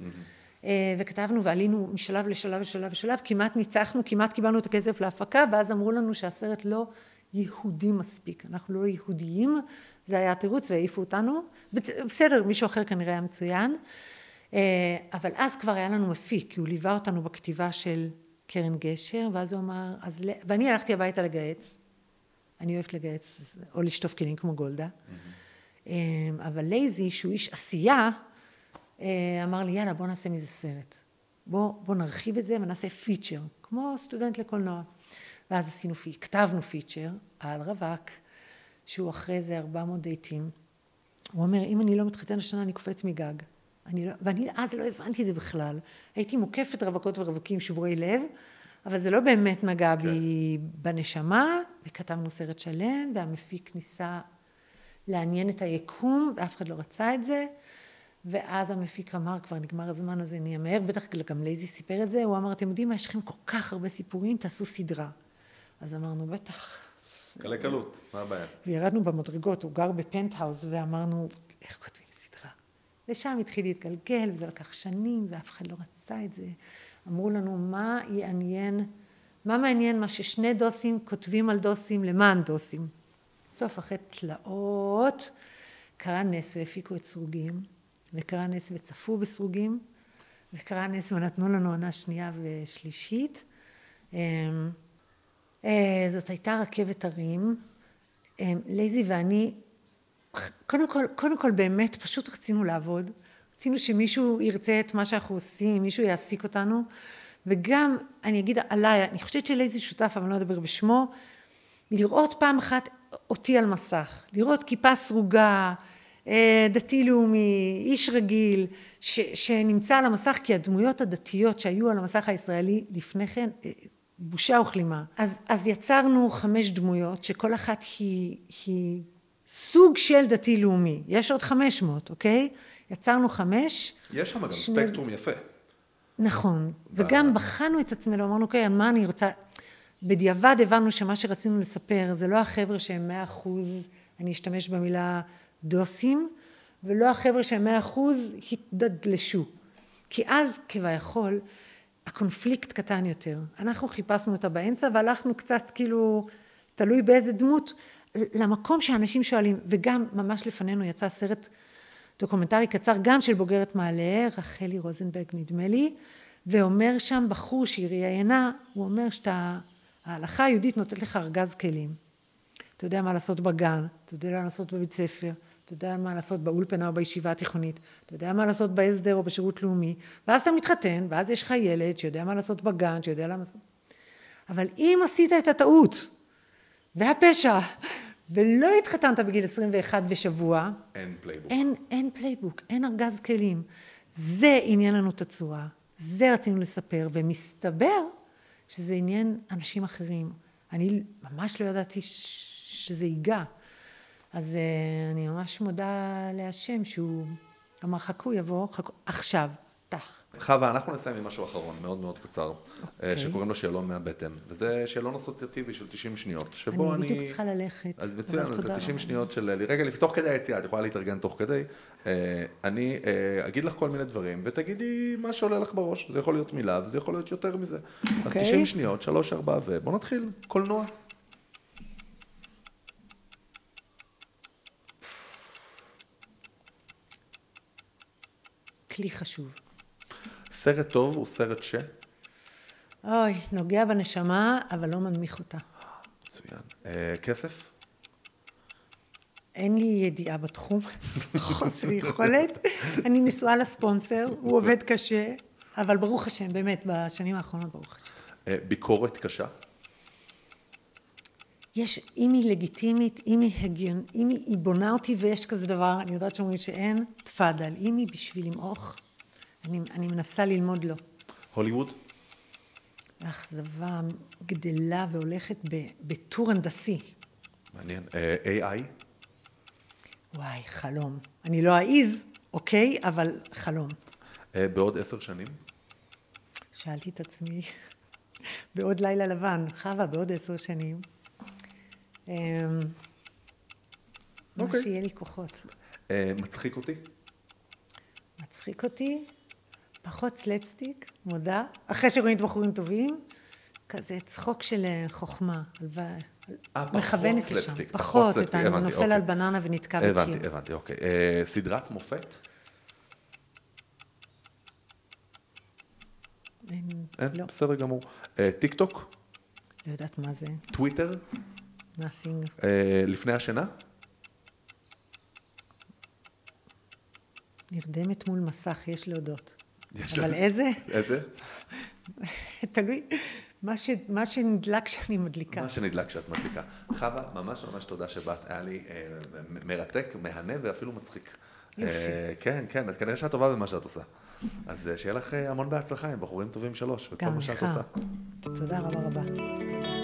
וכתבנו ועלינו משלב לשלב לשלב לשלב, כמעט ניצחנו, כמעט קיבלנו את הכסף להפקה, ואז אמרו לנו שהסרט לא יהודי מספיק, אנחנו לא יהודיים, זה היה התירוץ והעיפו אותנו, בסדר, מישהו אחר כנראה היה מצוין, אבל אז כבר היה לנו מפיק, כי הוא ליווה אותנו בכתיבה של קרן גשר, ואז הוא אמר, ואני הלכתי הביתה לגייץ, אני אוהבת לגייץ, או לשטוף כלים כמו גולדה, אבל לייזי, שהוא איש עשייה, אמר לי, יאללה, בוא נעשה מזה סרט, בוא נרחיב את זה ונעשה פיצ'ר, כמו סטודנט לקולנוע. ואז כתבנו פיצ'ר על רווק, שהוא אחרי זה 400 דייטים. הוא אומר, אם אני לא מתחתן השנה, אני קופץ מגג. ואני אז לא הבנתי את זה בכלל. הייתי מוקפת רווקות ורווקים שבורי לב, אבל זה לא באמת נגע בי בנשמה, וכתבנו סרט שלם, והמפיק ניסה לעניין את היקום, ואף אחד לא רצה את זה, ואז המפיק אמר, כבר נגמר הזמן הזה, אני אמר, בטח גם לייזי סיפר את זה, הוא אמר, אתם יודעים מה, יש לכם כל כך הרבה סיפורים, תעשו סדרה. אז אמרנו, בטח. קלה קלות, מה הבעיה? וירדנו במדרגות, הוא גר בפנטהאוס, ואמרנו, איך כותבים סדרה? ושם התחיל להתגלגל, וזה לקח שנים, ואף אחד לא רצה את זה. אמרו לנו, מה מעניין מה ששני דוסים כותבים על דוסים למען דוסים. סוף אחרי תלאות, קרה נס והפיקו את סרוגים, וקרה נס וצפו בסרוגים, וקרה נס ונתנו לנו עונה שנייה ושלישית. זאת הייתה רכבת הרים. לייזי ואני, קודם כל באמת פשוט רצינו לעבוד. רצינו שמישהו ירצה את מה שאנחנו עושים, מישהו יעסיק אותנו. וגם, אני אגיד עליי, אני חושבת שלייזי שותף, אבל אני לא אדבר בשמו, לראות פעם אחת אותי על מסך. לראות כיפה סרוגה, דתי לאומי, איש רגיל, שנמצא על המסך, כי הדמויות הדתיות שהיו על המסך הישראלי לפני כן, בושה וכלימה. אז יצרנו 5 דמויות, שכל אחת היא סוג של דתי-לאומי. יש עוד 500, אוקיי? יצרנו 5. יש שם גם ספקטרום יפה. נכון, וגם בחנו את עצמנו, אמרנו, אוקיי, מה אני רוצה... בדיעבד הבנו שמה שרצינו לספר, זה לא החבר'ה שהם 100%, אני אשתמש במילה דוסים, ולא החבר'ה שהם 100% התדדלשו. כי אז, כביכול, הקונפליקט קטן יותר. אנחנו חיפשנו אותה באמצע, והלכנו קצת כאילו, תלוי באיזה דמות, למקום שאנשים שואלים, וגם ממש לפנינו יצא סרט דוקומנטרי קצר, גם של בוגרת מעלה, רחלי רוזנברג נדמה לי, ואומר שם בחור שהיא ראיינה, הוא אומר ההלכה היהודית נותנת לך ארגז כלים. אתה יודע מה לעשות בגן, אתה יודע מה לעשות בבית ספר, אתה יודע מה לעשות באולפנה או בישיבה התיכונית, אתה יודע מה לעשות בהסדר או בשירות לאומי, ואז אתה מתחתן, ואז יש לך ילד שיודע מה לעשות בגן, שיודע מה לעשות... אבל אם עשית את הטעות, והפשע, ולא התחתנת בגיל 21 ושבוע, אין פלייבוק. אין פלייבוק, אין ארגז כלים. זה עניין לנו את הצורה, זה רצינו לספר, ומסתבר שזה עניין אנשים אחרים. אני ממש לא ידעתי שזה ייגע. אז אני ממש מודה להשם שהוא אמר חכו יבוא, חכו, עכשיו, תח. חווה, אנחנו נסיים עם משהו אחרון, מאוד מאוד קצר, שקוראים לו שאלון מהבטן, וזה שאלון אסוציאטיבי של 90 שניות, שבו אני בדיוק צריכה ללכת. אז מצוין, זה 90 שניות של רגע, תוך כדי היציאה, את יכולה להתארגן תוך כדי, אני אגיד לך כל מיני דברים, ותגידי מה שעולה לך בראש, זה יכול להיות מילה, וזה יכול להיות יותר מזה. אז 90 שניות, 3, 4, ובוא נתחיל, קולנוע. כלי חשוב. סרט טוב הוא סרט אוי, נוגע בנשמה, אבל לא מנמיך אותה. מצוין. כסף? אין לי ידיעה בתחום, חוסר יכולת. אני נשואה לספונסר, הוא עובד קשה, אבל ברוך השם, באמת, בשנים האחרונות ברוך השם. ביקורת קשה? יש, אם היא לגיטימית, אם היא בונה אותי ויש כזה דבר, אני יודעת שאומרים שאין, תפדל. אם היא בשביל למעוך, אני מנסה ללמוד לו. הוליווד? האכזבה גדלה והולכת בטור הנדסי. מעניין. AI? וואי, חלום. אני לא אעיז, אוקיי, אבל חלום. בעוד 10 שנים? שאלתי את עצמי, בעוד לילה לבן, חווה, בעוד 10 שנים. מה שיהיה לי כוחות. מצחיק אותי? מצחיק אותי, פחות סלפסטיק, מודה, אחרי שרואים את בחורים טובים, כזה צחוק של חוכמה, מכוונת לשם. פחות, אתה נופל על בננה ונתקע בקיר. הבנתי, אוקיי. סדרת מופת? אין, לא. בסדר גמור. טיק טוק? לא יודעת מה זה. טוויטר? nothing. לפני השינה? נרדמת מול מסך, יש להודות. אבל איזה? איזה? תלוי, מה שנדלק שאני מדליקה. מה שנדלק שאת מדליקה. חווה, ממש ממש תודה שבאת, היה לי מרתק, מהנה ואפילו מצחיק. יופי. כן, כן, כנראה שאת טובה במה שאת עושה. אז שיהיה לך המון בהצלחה עם בחורים טובים 3, וכל מה שאת עושה. תודה רבה רבה. תודה.